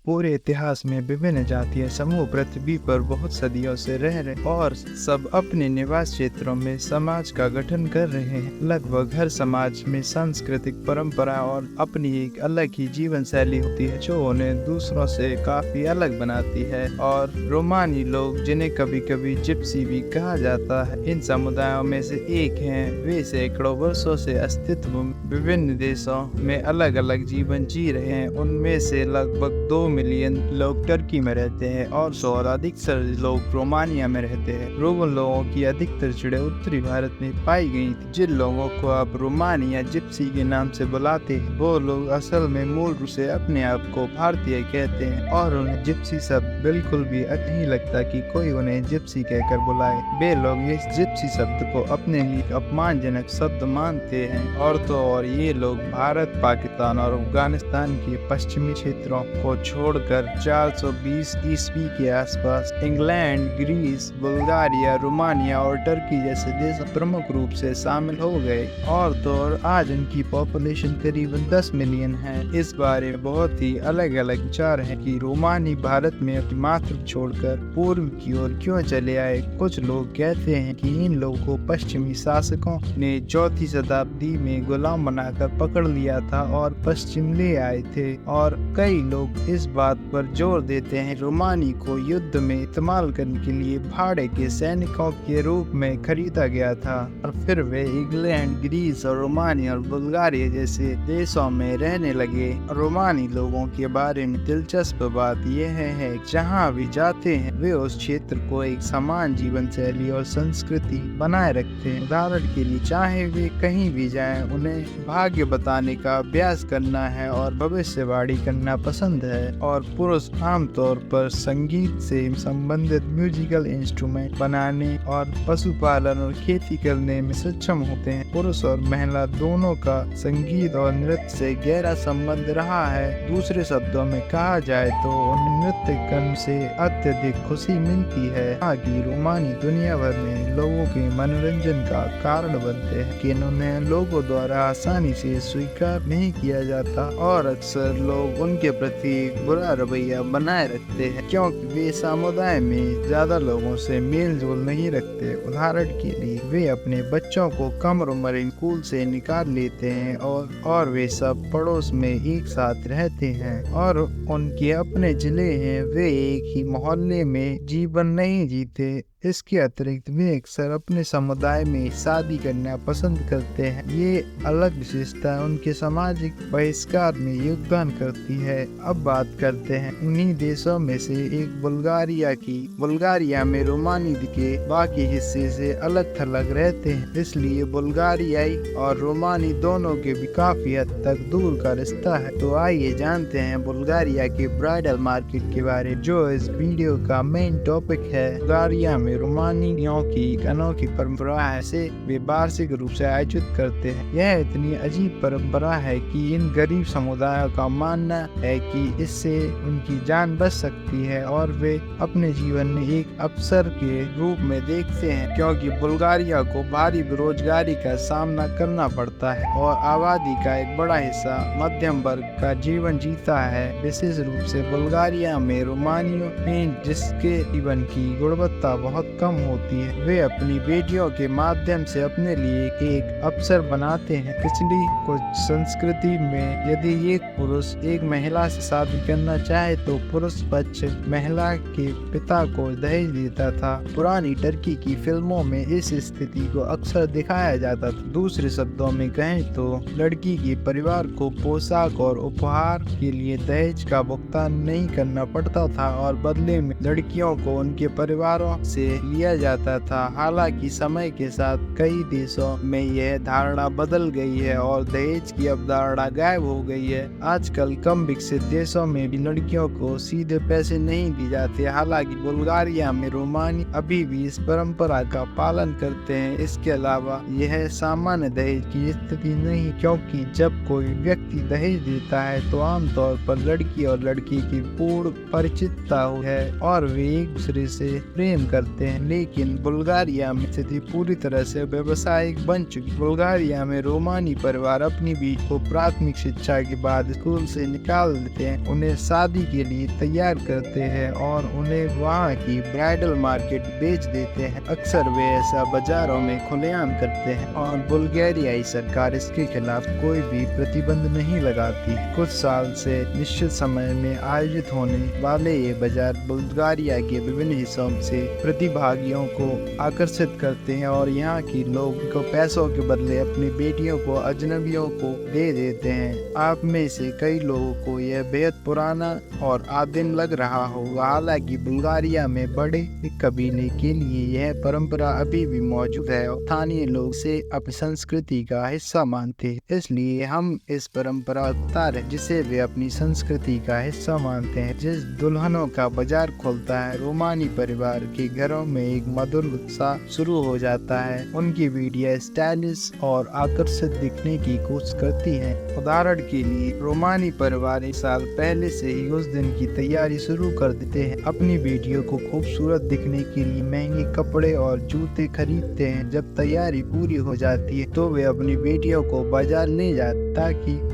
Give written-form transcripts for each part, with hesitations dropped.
पूरे इतिहास में विभिन्न जातीय समूह पृथ्वी पर बहुत सदियों से रह रहे और सब अपने निवास क्षेत्रों में समाज का गठन कर रहे हैं। लगभग हर समाज में सांस्कृतिक परंपरा और अपनी एक अलग ही जीवन शैली होती है जो उन्हें दूसरों से काफी अलग बनाती है। और रोमानी लोग, जिन्हें कभी कभी जिप्सी भी कहा जाता है, इन समुदायों में से एक हैं। वे सैकड़ों वर्षों से अस्तित्व में विभिन्न देशों में अलग अलग जीवन जी रहे हैं। उनमें से लगभग 2 मिलियन लोग टर्की में रहते हैं और 100 अधिकतर लोग रोमानिया में रहते हैं। रोमन लोगों की अधिकतर जड़ें उत्तरी भारत में पाई गई थी। जिन लोगों को आप रोमानी या जिप्सी के नाम से बुलाते हैं, वो लोग असल में मूल रूप से अपने आप को भारतीय कहते हैं और उन्हें जिप्सी शब्द बिल्कुल भी नहीं लगता कि कोई उन्हें जिप्सी कहकर बुलाए। वे लोग इस जिप्सी शब्द को अपने लिए अपमानजनक शब्द मानते हैं। और तो और ये लोग भारत, पाकिस्तान और अफगानिस्तान के पश्चिमी क्षेत्रों को छोड़कर 420 ईस्वी के आसपास इंग्लैंड, ग्रीस, बुल्गारिया, रोमानिया और टर्की जैसे देश प्रमुख रूप से शामिल हो गए। और तो और आज उनकी पॉपुलेशन करीबन 10 मिलियन है। इस बारे में बहुत ही अलग अलग विचार हैं कि रोमानी भारत में अपनी मातृभूमि छोड़कर पूर्व की ओर क्यों चले आए। कुछ लोग कहते हैं कि इन लोगों को पश्चिमी शासकों ने 4वीं शताब्दी में गुलाम बनाकर पकड़ लिया था और पश्चिम ले आए थे। और कई लोग इस बात पर जोर देते हैं रोमानी को युद्ध में इस्तेमाल करने के लिए भाड़े के सैनिकों के रूप में खरीदा गया था और फिर वे इंग्लैंड, ग्रीस और रोमानिया और बुल्गारिया जैसे देशों में रहने लगे। रोमानी लोगों के बारे में दिलचस्प बात यह है जहाँ भी जाते हैं वे उस क्षेत्र को एक समान जीवन शैली और संस्कृति बनाए रखते हैं। उदाहरण के लिए, चाहे वे कहीं भी जाएं, उन्हें भाग्य बताने का अभ्यास करना है और भविष्यवाणी करना पसंद है। और पुरुष आमतौर पर संगीत से संबंधित म्यूजिकल इंस्ट्रूमेंट बनाने और पशुपालन और खेती करने में सक्षम होते हैं। पुरुष और महिला दोनों का संगीत और नृत्य से गहरा संबंध रहा है। दूसरे शब्दों में कहा जाए तो उन्हें नृत्य करने से अत्यधिक खुशी मिलती है। आगे रोमानी दुनिया भर में लोगों के मनोरंजन का कारण बनते हैं, लेकिन उन्हें लोगों द्वारा आसानी से स्वीकार नहीं किया जाता और अक्सर लोग उनके प्रति बुरा रवैया बनाए रखते हैं क्योंकि वे समुदाय में ज्यादा लोगों से मेल जोल नहीं रखते। उदाहरण के लिए, वे अपने बच्चों को कम उम्र स्कूल से निकाल लेते हैं और वे सब पड़ोस में एक साथ रहते हैं और उनके अपने जिले हैं। वे एक ही मोहल्ले में जीवन नहीं जीते। इसके अतिरिक्त वे अक्सर अपने समुदाय में शादी करना पसंद करते हैं। ये अलग विशेषता उनके सामाजिक बहिष्कार में योगदान करती है। अब बात करते हैं उन्हीं देशों में से एक बुल्गारिया की। बुल्गारिया में रोमानी के बाकी हिस्से से अलग थलग रहते हैं, इसलिए बुल्गारियाई और रोमानी दोनों के भी काफी हद तक दूर का रिश्ता है। तो आइए जानते हैं बुल्गारिया के ब्राइडल मार्केट के बारे में, जो इस वीडियो का मेन टॉपिक है। बुल्गारिया में रोमानियों की एक अनोखी परंपरा है, इसे वे वार्षिक रूप से आयोजित करते हैं। यह इतनी अजीब परंपरा है कि इन गरीब समुदायों का मानना है कि इससे उनकी जान बच सकती है और वे अपने जीवन में एक अवसर के रूप में देखते हैं, क्योंकि बुल्गारिया को भारी बेरोजगारी का सामना करना पड़ता है और आबादी का एक बड़ा हिस्सा मध्यम वर्ग का जीवन जीता है। विशेष रूप से बुल्गारिया में रोमानियों में जिसके जीवन की गुणवत्ता बहुत कम होती है, वे अपनी बेटियों के माध्यम से अपने लिए एक अवसर बनाते हैं। पिछली कुछ संस्कृति में यदि एक पुरुष एक महिला से शादी करना चाहे तो पुरुष पक्ष महिला के पिता को दहेज देता था। पुरानी टर्की की फिल्मों में इस स्थिति को अक्सर दिखाया जाता था। दूसरे शब्दों में कहें तो लड़की के परिवार को पोशाक और उपहार के लिए दहेज का भुगतान नहीं करना पड़ता था और बदले में लड़कियों को उनके परिवारों से लिया जाता था। हालांकि समय के साथ कई देशों में यह धारणा बदल गई है और दहेज की अवधारणा गायब हो गई है। आजकल कम विकसित देशों में भी लड़कियों को सीधे पैसे नहीं दिए जाते। हालांकि बुल्गारिया में रोमानी अभी भी इस परंपरा का पालन करते हैं। इसके अलावा यह सामान्य दहेज की स्थिति नहीं, क्योंकि जब कोई व्यक्ति दहेज देता है तो आमतौर पर लड़की और लड़की की पूर्ण परिचितता है और वे एक दूसरे से प्रेम करते रहते हैं, लेकिन बुल्गारिया में स्थिति पूरी तरह से व्यावसायिक बन चुकी। बुल्गारिया में रोमानी परिवार अपनी बीवी को प्राथमिक शिक्षा के बाद स्कूल से निकाल देते हैं, उन्हें शादी के लिए तैयार करते हैं और उन्हें वहाँ की ब्राइडल मार्केट बेच देते हैं। अक्सर वे ऐसा बाजारों में खुलेआम करते हैं और बुल्गारियाई सरकार इसके खिलाफ कोई भी प्रतिबंध नहीं लगाती। कुछ साल से निश्चित समय में आयोजित होने वाले ये बाजार बुल्गारिया के विभिन्न हिस्सों से प्रतिभागियों को आकर्षित करते हैं और यहाँ के लोग को पैसों के बदले अपनी बेटियों को अजनबियों को दे देते हैं। आप में से कई लोगों को यह बेहद पुराना और आदिम लग रहा होगा, हालांकि बुल्गारिया में बड़े कबीले के लिए यह परंपरा अभी भी मौजूद है और स्थानीय लोग से अपनी संस्कृति का हिस्सा मानते हैं। इसलिए हम इस परंपरा जिसे वे अपनी संस्कृति का हिस्सा मानते हैं। जिस दुल्हनों का बाजार खुलता है, रोमानी परिवार के घरों में एक मधुर उत्साह शुरू हो जाता है। उनकी वीडियो स्टाइलिश और आकर्षित दिखने की कोशिश करती है। उदाहरण के लिए रोमानी परिवार एक साल पहले से ही उस दिन की तैयारी शुरू कर देते हैं। अपनी बेटियों को खूबसूरत दिखने के लिए महंगे कपड़े और जूते खरीदते हैं। जब तैयारी पूरी हो जाती है तो वे अपनी बेटियों को बाजार ले जाते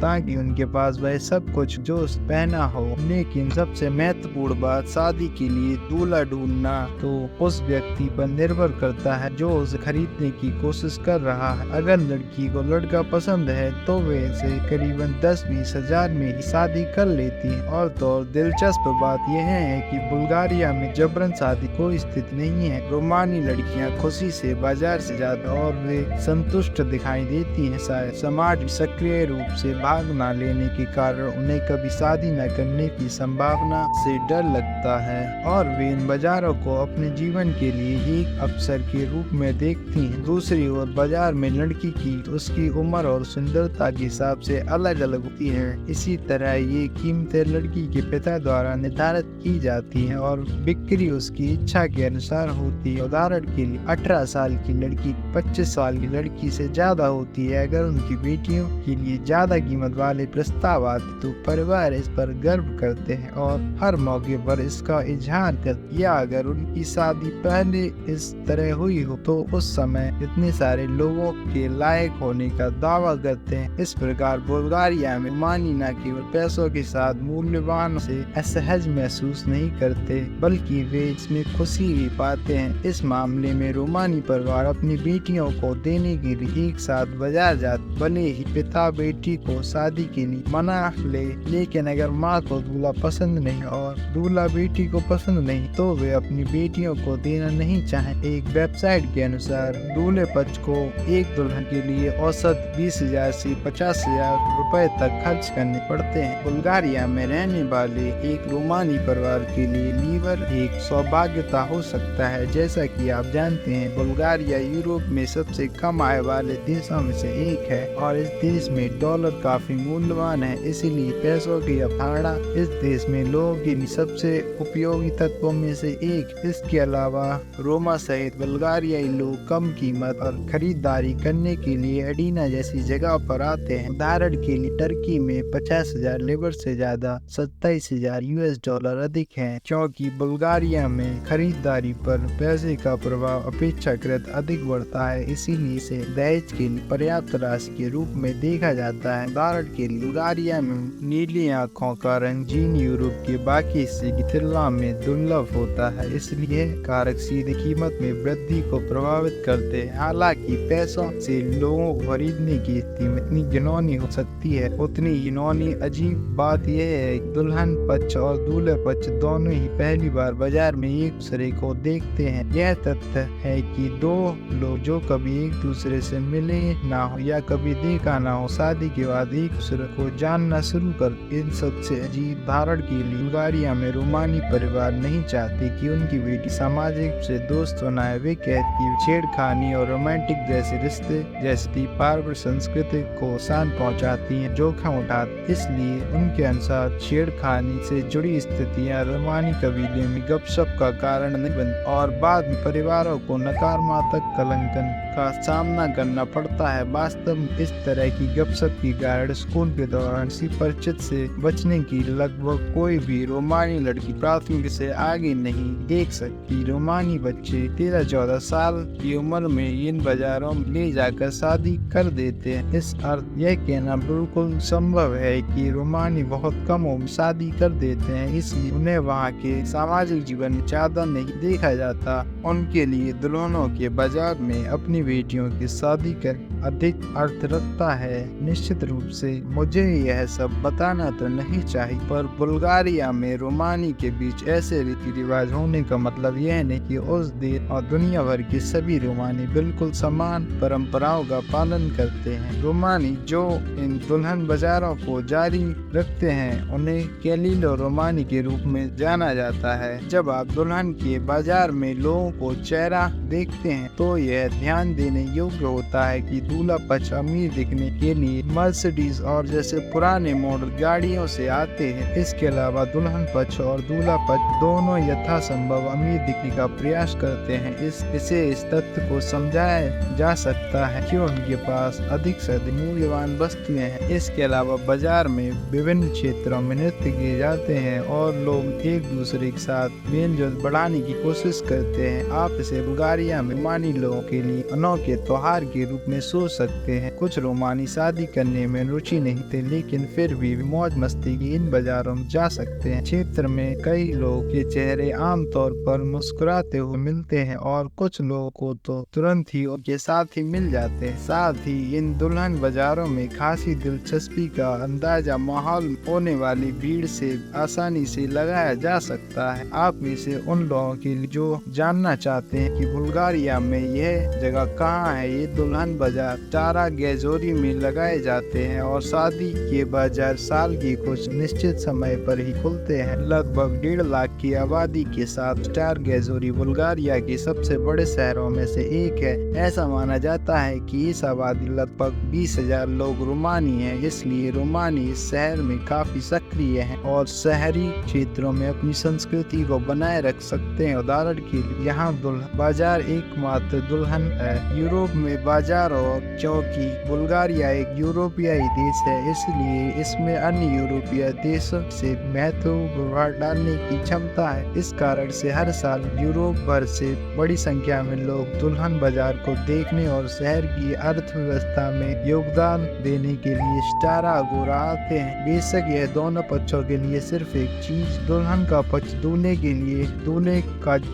ताकि उनके पास वह सब कुछ जो पहना हो। लेकिन सबसे महत्वपूर्ण बात, शादी के लिए दूल्हा ढूंढना तो उस व्यक्ति पर निर्भर करता है जो उसे खरीदने की कोशिश कर रहा है। अगर लड़की को लड़का पसंद है तो वे इसे करीबन 10-20 हजार में ही शादी कर लेती है। और तो दिलचस्प बात यह है कि बुल्गारिया में जबरन शादी कोई स्थिति नहीं है। रोमानी लड़कियां खुशी से बाजार से जाती और वे संतुष्ट दिखाई देती हैं। शायद समाज सक्रिय रूप से भाग न लेने के कारण उन्हें कभी शादी न करने की संभावना से डर लगता है और वे इन बाजारों को अपने जीवन के लिए एक अवसर के रूप में देखती हैं। दूसरी ओर बाजार में लड़की की उसकी उम्र और सुंदरता के हिसाब से अलग अलग होती है। इसी तरह ये कीमतें लड़की के पिता द्वारा निर्धारित की जाती हैं और बिक्री उसकी इच्छा के अनुसार होती है। उदाहरण के लिए 18 साल की लड़की 25 साल की लड़की से ज्यादा होती है। अगर उनकी बेटियों के लिए ज्यादा कीमत वाले प्रस्ताव आते तो परिवार इस पर गर्व करते हैं और हर मौके पर इसका इजहार करते। या अगर उनकी शादी पहले इस तरह हुई हो तो उस समय इतने सारे लोगों के लायक होने का दावा करते हैं। इस प्रकार बुल्गारिया में रोमानी न केवल पैसों के साथ मूल्यवान से असहज महसूस नहीं करते बल्कि वे इसमें खुशी भी पाते हैं। इस मामले में रोमानी परिवार अपनी बेटियों को देने के लिए एक साथ बाजार जाते, भले ही पिता बेटी को शादी के लिए मना ले, लेकिन अगर माँ को दूल्हा पसंद नहीं और दूल्हा बेटी को पसंद नहीं तो वे अपनी बेटियों को देना नहीं चाहें। एक वेबसाइट के अनुसार दूल्हे पक्ष को एक दुल्हन के लिए औसत 20,000 से 50,000 रुपए तक खर्च करने पड़ते हैं। बुल्गारिया में रहने वाले एक रोमानी परिवार के लिए लीवर एक सौभाग्यता हो सकता है। जैसा कि आप जानते हैं, बुल्गारिया यूरोप में सबसे कम आय वाले देशों में से एक है और इस देश में डॉलर काफी मूल्यवान है। इसीलिए पैसों की अवधारणा इस देश में लोगों के सबसे उपयोगी तत्वों में से एक। इसके अलावा रोमा सहित बुल्गारियाई लोग कम कीमत पर खरीदारी करने के लिए एडिना जैसी जगह पर आते हैं। उदाहरण के लिए टर्की में 50,000 लीवर से ज्यादा 27,000 US डॉलर अधिक है। क्योंकि बुल्गारिया में खरीदारी पर पैसे का प्रभाव अपेक्षाकृत अधिक बढ़ता है, इसीलिए इसे दहेज के लिए पर्याप्त राशि के रूप में देखा जाता है। उदाहरण के लिए बुल्गारिया में नीली आंखों का रंगीन यूरोप के बाकी हिस्से की तुलना में दुर्लभ होता है, इसलिए कारक सीधे कीमत में वृद्धि को प्रभावित करते हैं। हालांकि पैसों से लोगों को खरीदने की स्थिति इतनी घिनौनी हो सकती है, उतनी घिनौनी अजीब बात यह है कि दुल्हन पक्ष और दूल्हे पक्ष दोनों ही पहली बार बाजार में एक दूसरे को देखते हैं। यह तथ्य है कि दो लोग जो कभी एक दूसरे से मिले ना हो या कभी देखा ना हो, शादी के बाद एक दूसरे को जानना शुरू कर। इन सबसे अजीब उदाहरण के लिए बुल्गारिया में रोमानी परिवार नहीं चाहते कि उनकी बेटी सामाजिक से दोस्त बनाए। वे कहती है छेड़खानी और रोमांटिक जैसे रिश्ते जैसी पारंपरिक संस्कृति को नुकसान पहुंचाती हैं, जोखिम उठाती। इसलिए उनके अनुसार छेड़खानी से जुड़ी स्थितियां रोमानी कबीले में गपशप का कारण नहीं बनती और बाद में परिवारों को नकारात्मक कलंकन का सामना करना पड़ता है। वास्तव में इस तरह की गपशप संसद की गार्ड स्कूल के दौरान किसी परिचित से बचने की लगभग कोई भी रोमानी लड़की प्राथमिक से आगे नहीं देख सकती। रोमानी बच्चे 13-14 साल की उम्र में इन बाजारों में ले जाकर शादी कर देते हैं। इस अर्थ यह कहना बिल्कुल संभव है कि रोमानी बहुत कम उम्र शादी कर देते हैं, इसलिए उन्हें वहाँ के सामाजिक जीवन में ज्यादा नहीं देखा जाता। उनके लिए दुल्हनों के बाजार में अपनी बेटियों की शादी कर अधिक अर्थ रखता है। निश्चित रूप से मुझे यह सब बताना तो नहीं चाहिए, पर बुल्गारिया में रोमानी के बीच ऐसे रीति रिवाज होने का मतलब यह नहीं कि उस देश और दुनिया भर के सभी रोमानी बिल्कुल समान परंपराओं का पालन करते हैं। रोमानी जो इन दुल्हन बाजारों को जारी रखते हैं उन्हें कैलिलो रोमानी के रूप में जाना जाता है। जब आप दुल्हन के बाजार में लोगों को चेहरा देखते हैं तो यह ध्यान देने योग्य होता है कि दूल्हा पक्ष अमीर दिखने के लिए मर्सिडीज और जैसे पुराने मॉडल गाड़ियों से आते हैं। इसके अलावा दुल्हन पक्ष और दूल्हा पक्ष दोनों यथासंभव अमीर दिखने का प्रयास करते हैं। इस तथ्य को समझाया जा सकता है कि उनके पास अधिक से अधिक मूल्यवान वस्तुएं हैं। इसके अलावा बाजार में विभिन्न क्षेत्रों में नृत्य किए जाते हैं और लोग एक दूसरे के साथ मेल जोल बढ़ाने की कोशिश करते हैं। आप इसे बुल्गारिया में रोमानी लोगों के लिए अनोखे त्योहार के रूप में सोच सकते हैं। कुछ रोमानी शादी करने में रुचि नहीं थे, लेकिन फिर भी मौज मस्ती की इन बाजारों में जा सकते हैं। क्षेत्र में कई लोगों के चेहरे आमतौर पर मुस्कुराते हुए मिलते हैं और कुछ लोगों को तो तुरंत ही उनके साथ ही मिल जाते हैं। साथ ही इन दुल्हन बाजारों में खासी दिलचस्पी का अंदाजा माहौल होने वाली भीड़ से आसानी से लगाया जा सकता है। आप में से उन लोगों के लिए जो जानना चाहते हैं कि बुल्गारिया में यह जगह कहाँ है, ये दुल्हन बाजार चारा गैजोरी में लगाए जाते हैं और शादी के बाजार साल की कुछ निश्चित समय पर ही खुलते हैं। लगभग 1.5 लाख की आबादी के साथ स्टार गैजोरी बुल्गारिया के सबसे बड़े शहरों में से एक है। ऐसा माना जाता है कि इस आबादी लगभग 20,000 लोग रोमानी हैं, इसलिए रोमानी इस शहर में काफी सक्रिय हैं और शहरी क्षेत्रों में अपनी संस्कृति को बनाए रख सकते हैं। उदाहरण के लिए यहाँ दुल्हन बाजार एकमात्र दुल्हन है यूरोप में बाजार, और क्योंकि बुल्गारिया एक यूरोपीय देश है इसलिए इसमें अन्य यूरोपीय देशों से महत्वपूर्ण प्रभाव डालने की क्षमता है। इस कारण से हर साल यूरोप भर से बड़ी संख्या में लोग दुल्हन बाजार को देखने और शहर की अर्थव्यवस्था में योगदान देने के लिए स्टारा आगोरा आते हैं। बेशक यह दोनों पक्षों के लिए सिर्फ एक चीज, दुल्हन का पक्ष दूल्हे के लिए दूल्हे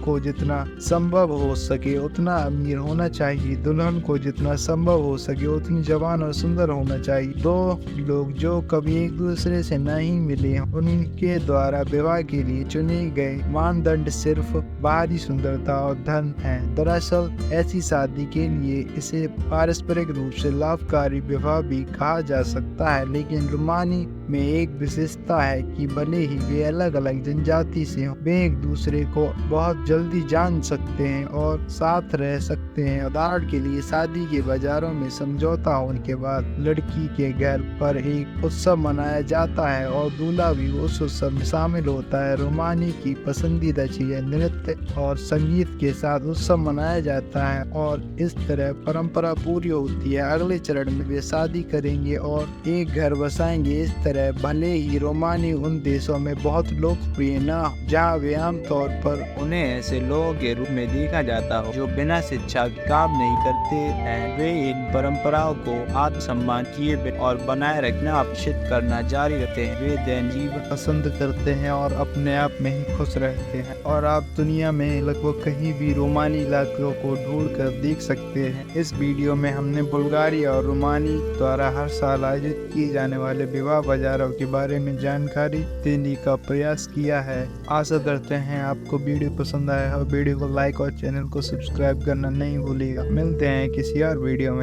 को जितना संभव हो सके उतना अमीर होना चाहिए, दुल्हन को जितना संभव हो सके उतनी जवान और सुंदर होना चाहिए। दो लोग जो कभी एक दूसरे से नहीं मिले उनके द्वारा विवाह के लिए चुने गए मानदंड सिर्फ बाहरी सुंदरता और धन है। दरअसल ऐसी शादी के लिए इसे पारस्परिक रूप से लाभकारी विवाह भी कहा जा सकता है, लेकिन रोमानी में एक विशेषता है कि भले ही वे अलग अलग जनजाति से हों, वे एक दूसरे को बहुत जल्दी जान सकते हैं और साथ रह सकते हैं। उदाहरण के लिए शादी के बाजारों में समझौता होने के बाद लड़की के घर पर एक उत्सव मनाया जाता है और दूल्हा भी उस उत्सव में शामिल होता है। रोमानी की पसंदीदा चीजें नृत्य और संगीत के साथ उत्सव मनाया जाता है और इस तरह परंपरा पूरी होती है। अगले चरण में वे शादी करेंगे और एक घर बसाएंगे। इस तरह भले ही रोमानी उन देशों में बहुत लोकप्रिय न हो जहाँ वे आमतौर पर उन्हें ऐसे लोगों के रूप में देखा जाता हो जो बिना शिक्षा के काम नहीं करते हैं, वे इन परंपराओं को आत्मसम्मान किए और बनाए रखना अपेक्षित करना जारी रखते हैं। वे दैनिक जीवन पसंद करते हैं और अपने आप में ही खुश रहते हैं। और आप दुनिया में लगभग कहीं भी रोमानी इलाकों को ढूंढ कर देख सकते हैं। इस वीडियो में हमने बुल्गारिया और रोमानी द्वारा हर साल आयोजित किए जाने वाले विवाह बाजारों के बारे में जानकारी देने का प्रयास किया है। आशा करते हैं आपको वीडियो पसंद आया है और वीडियो को लाइक और चैनल को सब्सक्राइब करना नहीं भूलिएगा। मिलते हैं किसी और वीडियो में।